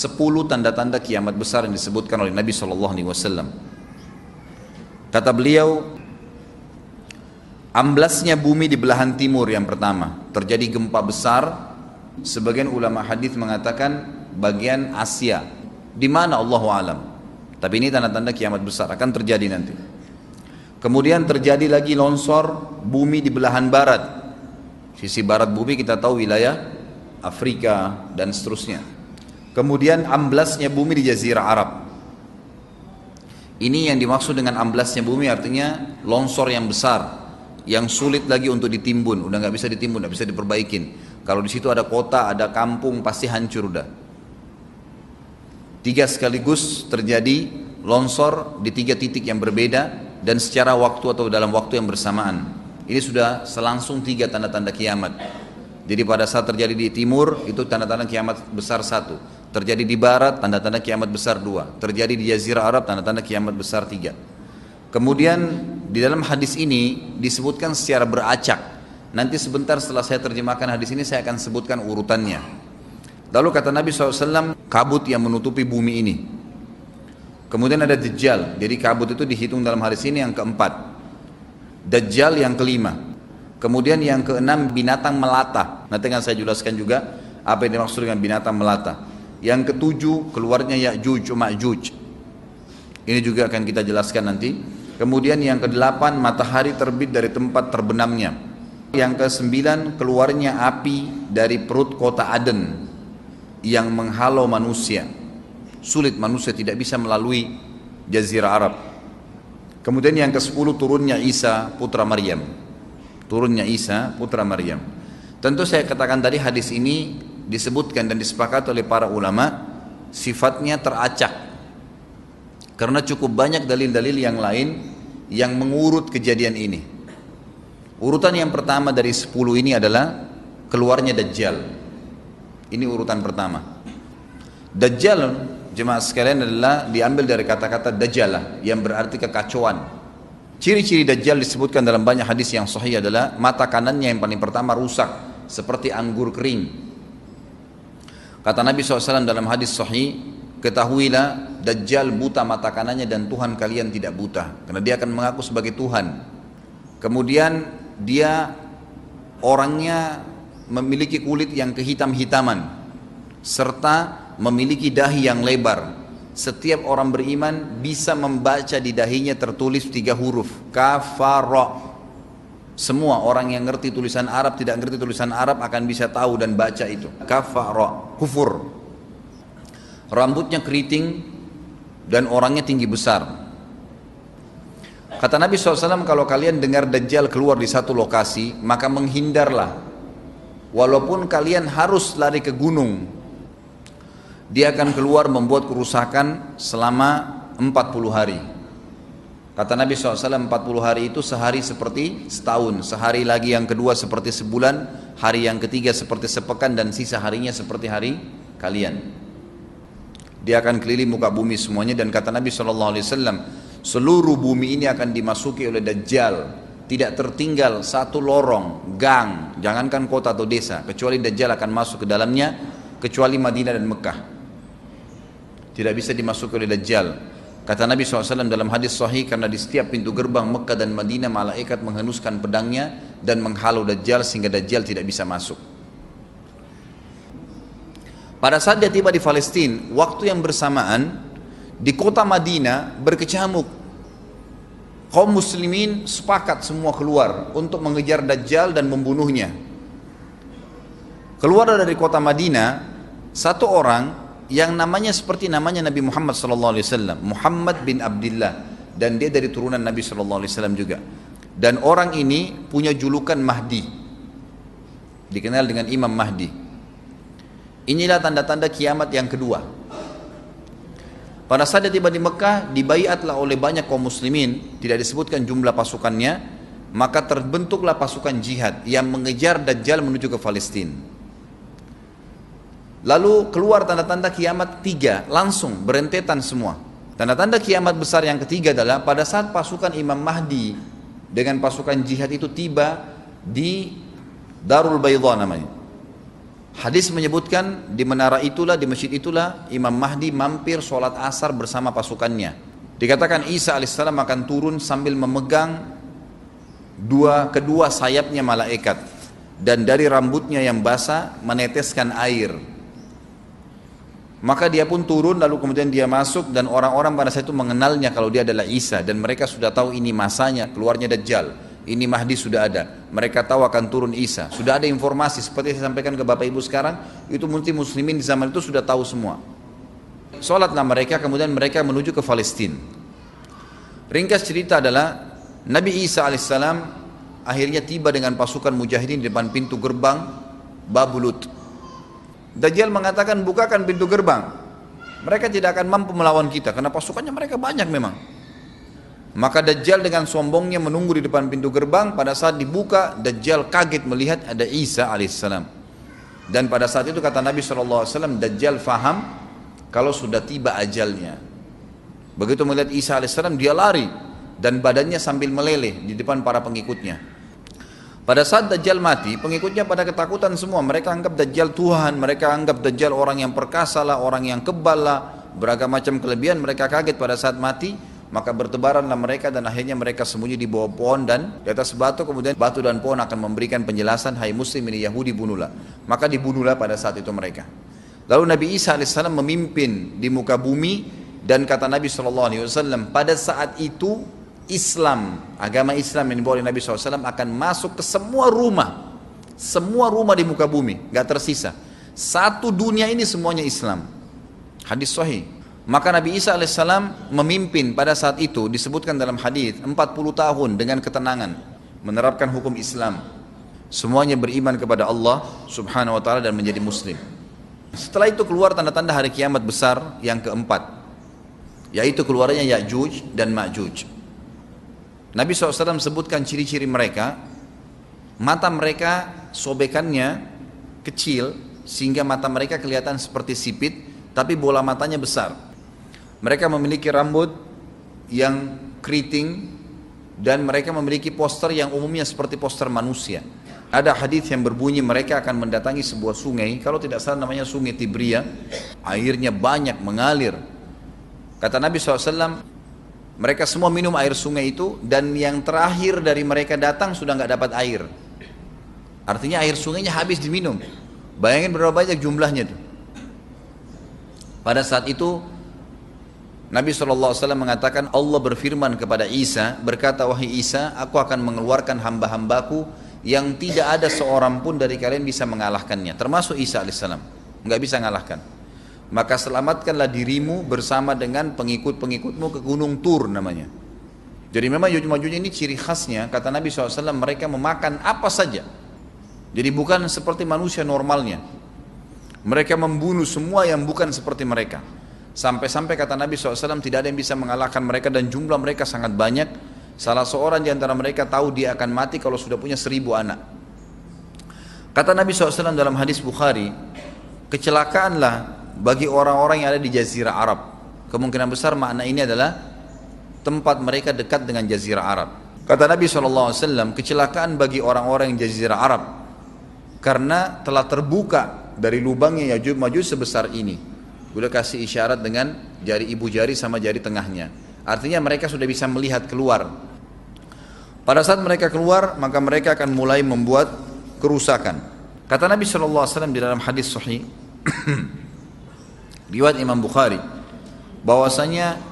10 tanda-tanda kiamat besar yang disebutkan oleh Nabi SAW. Kata beliau, amblasnya bumi di belahan timur yang pertama, terjadi gempa besar. Sebagian ulama hadis mengatakan bagian Asia, di mana Allahu alam. Tapi ini tanda-tanda kiamat besar akan terjadi nanti. Kemudian terjadi lagi longsor bumi di belahan barat. Sisi barat bumi kita tahu wilayah Afrika dan seterusnya. Kemudian amblasnya bumi di Jazirah Arab. Ini yang dimaksud dengan amblasnya bumi, artinya longsor yang besar, yang sulit lagi untuk ditimbun, udah nggak bisa ditimbun, nggak bisa diperbaikin. Kalau di situ ada kota, ada kampung, pasti hancur udah. 3 sekaligus terjadi longsor di 3 titik yang berbeda dan secara waktu atau dalam waktu yang bersamaan. Ini sudah selangsung 3 tanda-tanda kiamat. Jadi pada saat terjadi di timur itu tanda-tanda kiamat besar 1. Terjadi di barat, tanda-tanda kiamat besar 2. Terjadi di Jazirah Arab, tanda-tanda kiamat besar 3. Kemudian di dalam hadis ini disebutkan secara beracak. Nanti sebentar setelah saya terjemahkan hadis ini saya akan sebutkan urutannya. Lalu kata Nabi SAW, kabut yang menutupi bumi ini. Kemudian ada Dajjal. Jadi kabut itu dihitung dalam hadis ini yang keempat. Dajjal yang kelima. Kemudian yang keenam binatang melata. Nanti akan saya jelaskan juga apa yang dimaksud dengan binatang melata. Yang ketujuh keluarnya Ya'juj Ma'juj. Ini juga akan kita jelaskan nanti. Kemudian yang kedelapan matahari terbit dari tempat terbenamnya. Yang kesembilan keluarnya api dari perut kota Aden yang menghalau manusia. Sulit, manusia tidak bisa melalui Jazirah Arab. Kemudian yang ke-10 turunnya Isa putra Maryam. Turunnya Isa putra Maryam. Tentu saya katakan tadi hadis ini disebutkan dan disepakati oleh para ulama sifatnya teracak. Karena cukup banyak dalil-dalil yang lain yang mengurut kejadian ini. Urutan yang pertama dari 10 ini adalah keluarnya Dajjal. Ini urutan pertama. Dajjal, jemaah sekalian, adalah diambil dari kata-kata Dajjalah yang berarti kekacauan. Ciri-ciri Dajjal disebutkan dalam banyak hadis yang sahih adalah mata kanannya yang paling pertama rusak seperti anggur kering. Kata Nabi SAW dalam hadis sahih, ketahuilah Dajjal buta mata kanannya dan Tuhan kalian tidak buta, karena dia akan mengaku sebagai Tuhan. Kemudian dia orangnya memiliki kulit yang kehitam-hitaman serta memiliki dahi yang lebar. Setiap orang beriman bisa membaca di dahinya tertulis 3 huruf kafara. Semua orang yang ngerti tulisan Arab, tidak ngerti tulisan Arab akan bisa tahu dan baca itu. Kafara, kufur. Rambutnya keriting dan orangnya tinggi besar. Kata Nabi SAW, kalau kalian dengar Dajjal keluar di satu lokasi, maka menghindarlah. Walaupun kalian harus lari ke gunung, dia akan keluar membuat kerusakan selama 40 hari. Kata Nabi SAW, 40 hari itu sehari seperti setahun, sehari lagi yang kedua seperti sebulan, hari yang ketiga seperti sepekan, dan sisa harinya seperti hari kalian. Dia akan keliling muka bumi semuanya, dan kata Nabi SAW, seluruh bumi ini akan dimasuki oleh Dajjal. Tidak tertinggal satu lorong, gang, jangankan kota atau desa, kecuali Dajjal akan masuk ke dalamnya, kecuali Madinah dan Mekah. Tidak bisa dimasuki oleh Dajjal. Kata Nabi SAW dalam hadis sahih, karena di setiap pintu gerbang Mekah dan Madinah malaikat menghenuskan pedangnya dan menghalau Dajjal sehingga Dajjal tidak bisa masuk. Pada saat dia tiba di Palestina, waktu yang bersamaan di kota Madinah berkecamuk. Kaum muslimin sepakat semua keluar untuk mengejar Dajjal dan membunuhnya. Keluar dari kota Madinah satu orang yang namanya seperti namanya Nabi Muhammad SAW, Muhammad bin Abdullah, dan dia dari turunan Nabi SAW juga. Dan orang ini punya julukan Mahdi, dikenal dengan Imam Mahdi. Inilah tanda-tanda kiamat yang kedua. Pada saat dia tiba di Mekah, dibaiatlah oleh banyak kaum muslimin, tidak disebutkan jumlah pasukannya, maka terbentuklah pasukan jihad yang mengejar Dajjal menuju ke Palestina. Lalu keluar tanda-tanda kiamat 3, langsung berentetan semua. Tanda-tanda kiamat besar yang ketiga adalah pada saat pasukan Imam Mahdi dengan pasukan jihad itu tiba di Darul Bayda namanya. Hadis menyebutkan di menara itulah, di masjid itulah Imam Mahdi mampir sholat asar bersama pasukannya. Dikatakan Isa alaihissalam akan turun sambil memegang kedua sayapnya malaikat, dan dari rambutnya yang basah meneteskan air. Maka dia pun turun, lalu kemudian dia masuk, dan orang-orang pada saat itu mengenalnya kalau dia adalah Isa, dan mereka sudah tahu ini masanya keluarnya Dajjal, ini Mahdi sudah ada, mereka tahu akan turun Isa, sudah ada informasi seperti saya sampaikan ke Bapak Ibu sekarang, itu muslimin di zaman itu sudah tahu semua. Sholatlah mereka, kemudian mereka menuju ke Palestina. Ringkas cerita adalah Nabi Isa alaihissalam akhirnya tiba dengan pasukan mujahidin di depan pintu gerbang Babulut. Dajjal mengatakan, bukakan pintu gerbang, mereka tidak akan mampu melawan kita karena pasukannya mereka banyak memang. Maka Dajjal dengan sombongnya menunggu di depan pintu gerbang. Pada saat dibuka, Dajjal kaget melihat ada Isa alaihissalam. Dan pada saat itu kata Nabi SAW, Dajjal faham kalau sudah tiba ajalnya. Begitu melihat Isa alaihissalam, dia lari dan badannya sambil meleleh di depan para pengikutnya. Pada saat Dajjal mati, pengikutnya pada ketakutan semua. Mereka anggap Dajjal Tuhan, mereka anggap Dajjal orang yang perkasa lah, orang yang kebal lah, beragam macam kelebihan. Mereka kaget pada saat mati, maka bertebaranlah mereka dan akhirnya mereka sembunyi di bawah pohon dan di atas batu. Kemudian batu dan pohon akan memberikan penjelasan, hai muslim ini Yahudi, bunuhlah. Maka dibunuhlah pada saat itu mereka. Lalu Nabi Isa alaihissalam memimpin di muka bumi, dan kata Nabi SAW, pada saat itu Islam, agama Islam yang dibawa oleh Nabi SAW akan masuk ke semua rumah di muka bumi, gak tersisa. Satu dunia ini semuanya Islam. Hadis sahih. Maka Nabi Isa alaihissalam memimpin pada saat itu, disebutkan dalam hadis 40 tahun dengan ketenangan, menerapkan hukum Islam. Semuanya beriman kepada Allah subhanahu wa ta'ala dan menjadi muslim. Setelah itu keluar tanda-tanda hari kiamat besar yang keempat, yaitu keluarnya Ya'juj dan Ma'juj. Nabi SAW sebutkan ciri-ciri mereka. Mata mereka sobekannya kecil sehingga mata mereka kelihatan seperti sipit, tapi bola matanya besar. Mereka memiliki rambut yang keriting, dan mereka memiliki poster yang umumnya seperti poster manusia. Ada hadis yang berbunyi mereka akan mendatangi sebuah sungai, kalau tidak salah namanya sungai Tibria, airnya banyak mengalir. Kata Nabi SAW, mereka semua minum air sungai itu, dan yang terakhir dari mereka datang sudah nggak dapat air. Artinya air sungainya habis diminum. Bayangin berapa banyak jumlahnya itu. Pada saat itu Nabi SAW mengatakan, Allah berfirman kepada Isa, berkata, wahai Isa, aku akan mengeluarkan hamba-hambaku yang tidak ada seorang pun dari kalian bisa mengalahkannya, termasuk Isa alaihissalam, nggak bisa mengalahkan. Maka selamatkanlah dirimu bersama dengan pengikut-pengikutmu ke Gunung Tur namanya. Jadi memang Ya'juj ini ciri khasnya, kata Nabi SAW, mereka memakan apa saja. Jadi bukan seperti manusia normalnya. Mereka membunuh semua yang bukan seperti mereka. Sampai-sampai kata Nabi SAW, tidak ada yang bisa mengalahkan mereka, dan jumlah mereka sangat banyak. Salah seorang di antara mereka tahu dia akan mati kalau sudah punya 1000 anak. Kata Nabi SAW dalam hadis Bukhari, kecelakaanlah bagi orang-orang yang ada di Jazirah Arab. Kemungkinan besar makna ini adalah tempat mereka dekat dengan Jazirah Arab. Kata Nabi SAW, kecelakaan bagi orang-orang yang Jazirah Arab karena telah terbuka dari lubangnya Ya'juj Ma'juj sebesar ini. Udah kasih isyarat dengan jari ibu jari sama jari tengahnya. Artinya mereka sudah bisa melihat keluar. Pada saat mereka keluar, maka mereka akan mulai membuat kerusakan. Kata Nabi SAW di dalam hadis sahih riwayat Imam Bukhari, bahwasanya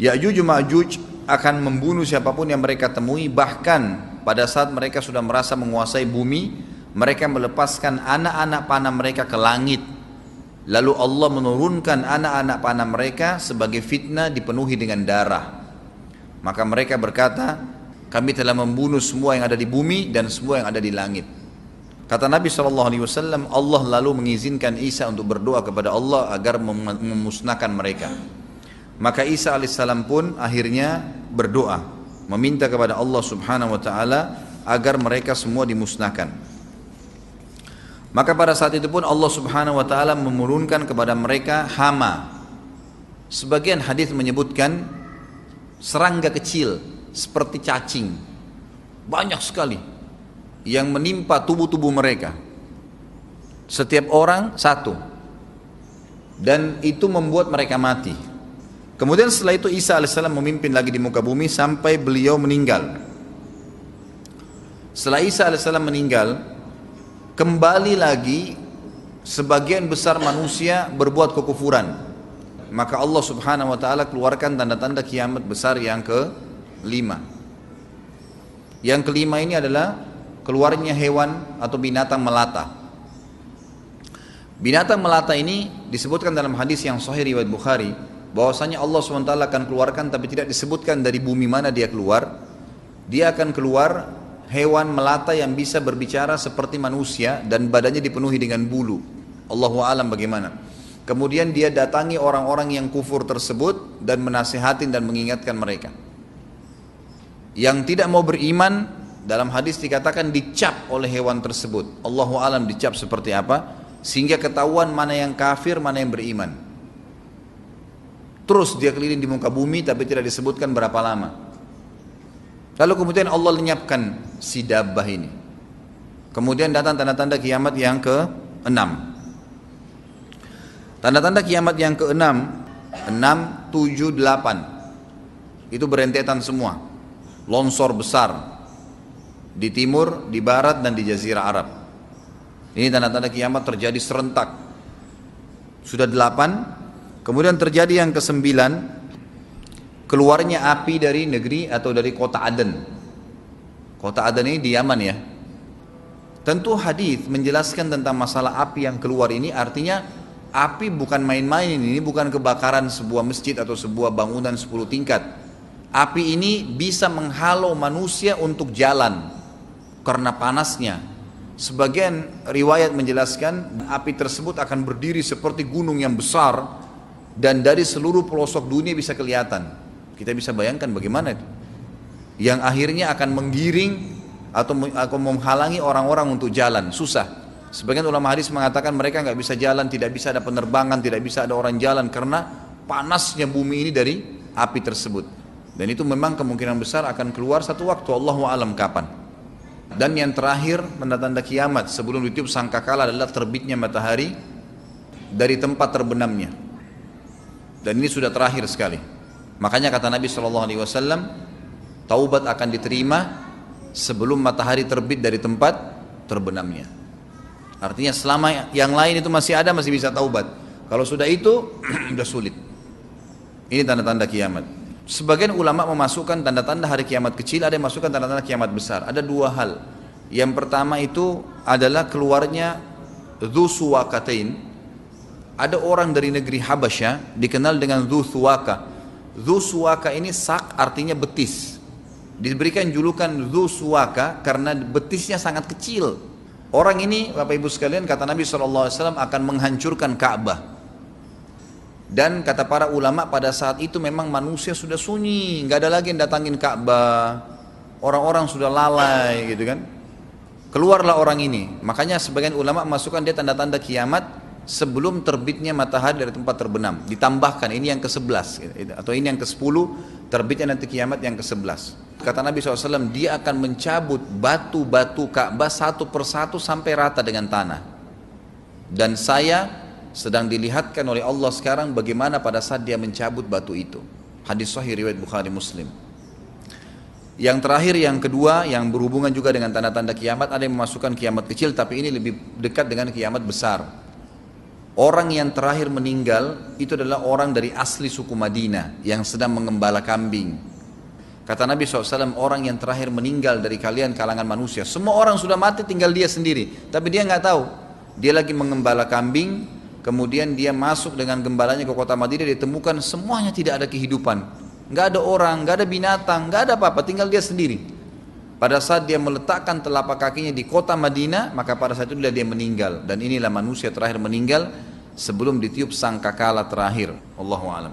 Ya'juj Ma'juj akan membunuh siapapun yang mereka temui. Bahkan pada saat mereka sudah merasa menguasai bumi, mereka melepaskan anak-anak panah mereka ke langit, lalu Allah menurunkan anak-anak panah mereka sebagai fitnah dipenuhi dengan darah. Maka mereka berkata, kami telah membunuh semua yang ada di bumi dan semua yang ada di langit. Kata Nabi SAW, Allah lalu mengizinkan Isa untuk berdoa kepada Allah agar memusnahkan mereka. Maka Isa alaihissalam pun akhirnya berdoa, meminta kepada Allah subhanahu wa ta'ala agar mereka semua dimusnahkan. Maka pada saat itu pun Allah subhanahu wa ta'ala menurunkan kepada mereka hama. Sebagian hadis menyebutkan serangga kecil seperti cacing, banyak sekali yang menimpa tubuh-tubuh mereka. Setiap orang satu. Dan itu membuat mereka mati. Kemudian setelah itu Isa alaihissalam memimpin lagi di muka bumi sampai beliau meninggal. Setelah Isa alaihissalam meninggal, kembali lagi sebagian besar manusia berbuat kekufuran. Maka Allah subhanahu wa ta'ala keluarkan tanda-tanda kiamat besar yang kelima. Yang kelima ini adalah keluarnya hewan atau binatang melata. Binatang melata ini disebutkan dalam hadis yang sahih riwayat Bukhari, bahwasanya Allah SWT akan keluarkan, tapi tidak disebutkan dari bumi mana dia keluar. Dia akan keluar hewan melata yang bisa berbicara seperti manusia dan badannya dipenuhi dengan bulu. Allahu a'lam bagaimana. Kemudian dia datangi orang-orang yang kufur tersebut dan menasihatin dan mengingatkan mereka. Yang tidak mau beriman, dalam hadis dikatakan dicap oleh hewan tersebut. Allahu a'lam dicap seperti apa, sehingga ketahuan mana yang kafir, mana yang beriman. Terus dia keliling di muka bumi tapi tidak disebutkan berapa lama. Lalu kemudian Allah lenyapkan si dabbah ini. Kemudian datang tanda-tanda kiamat yang ke-6. Tanda-tanda kiamat yang ke-6, 6, 7, 8. Itu berentetan semua. Longsor besar di timur, di barat dan di jazirah Arab. Ini tanda-tanda kiamat terjadi serentak. Sudah 8. Kemudian terjadi yang ke-9, keluarnya api dari negeri atau dari kota Aden. Kota Aden ini di Yaman ya. Tentu hadis menjelaskan tentang masalah api yang keluar ini, artinya api bukan main-main, ini bukan kebakaran sebuah masjid atau sebuah bangunan 10 tingkat. Api ini bisa menghalau manusia untuk jalan karena panasnya. Sebagian riwayat menjelaskan api tersebut akan berdiri seperti gunung yang besar dan dari seluruh pelosok dunia bisa kelihatan. Kita bisa bayangkan bagaimana itu. Yang akhirnya akan menggiring atau menghalangi orang-orang untuk jalan, susah. Sebagian ulama hadis mengatakan mereka nggak bisa jalan, tidak bisa ada penerbangan, tidak bisa ada orang jalan karena panasnya bumi ini dari api tersebut. Dan itu memang kemungkinan besar akan keluar satu waktu, Allahu a'lam kapan. Dan yang terakhir tanda-tanda kiamat sebelum ditiup sangkakala adalah terbitnya matahari dari tempat terbenamnya. Dan ini sudah terakhir sekali. Makanya kata Nabi SAW, taubat akan diterima sebelum matahari terbit dari tempat terbenamnya. Artinya selama yang lain itu masih ada, masih bisa taubat. Kalau sudah itu sudah sulit. Ini tanda-tanda kiamat. Sebagian ulama memasukkan tanda-tanda hari kiamat kecil, ada yang masukkan tanda-tanda kiamat besar. Ada dua hal. Yang pertama itu adalah keluarnya Dzu Suwakatain. Ada orang dari negeri Habasyah dikenal dengan Dzu Suwaka. Dzu Suwaka ini sak artinya betis. Diberikan julukan Dzu Suwaka karena betisnya sangat kecil. Orang ini Bapak Ibu sekalian, kata Nabi SAW, akan menghancurkan Ka'bah. Dan kata para ulama pada saat itu memang manusia sudah sunyi, nggak ada lagi yang datangin Ka'bah, orang-orang sudah lalai gitu kan. Keluarlah orang ini. Makanya sebagian ulama masukkan dia tanda-tanda kiamat sebelum terbitnya matahari dari tempat terbenam. Ditambahkan ini yang ke-11 atau ini yang ke-10, terbitnya nanti kiamat yang ke-11. Kata Nabi SAW, dia akan mencabut batu-batu Ka'bah satu persatu sampai rata dengan tanah. Dan saya sedang dilihatkan oleh Allah sekarang bagaimana pada saat dia mencabut batu itu. Hadis sahih riwayat Bukhari Muslim. Yang terakhir, yang kedua, yang berhubungan juga dengan tanda-tanda kiamat, ada yang memasukkan kiamat kecil, tapi ini lebih dekat dengan kiamat besar. Orang yang terakhir meninggal itu adalah orang dari asli suku Madinah yang sedang mengembala kambing. Kata Nabi SAW, orang yang terakhir meninggal dari kalian kalangan manusia, semua orang sudah mati, tinggal dia sendiri, tapi dia nggak tahu. Dia lagi mengembala kambing. Kemudian dia masuk dengan gembalanya ke kota Madinah, ditemukan semuanya tidak ada kehidupan, nggak ada orang, nggak ada binatang, nggak ada apa-apa, tinggal dia sendiri. Pada saat dia meletakkan telapak kakinya di kota Madinah, maka pada saat itu dia meninggal. Dan inilah manusia terakhir meninggal sebelum ditiup sangkakala terakhir. Allahu a'lam.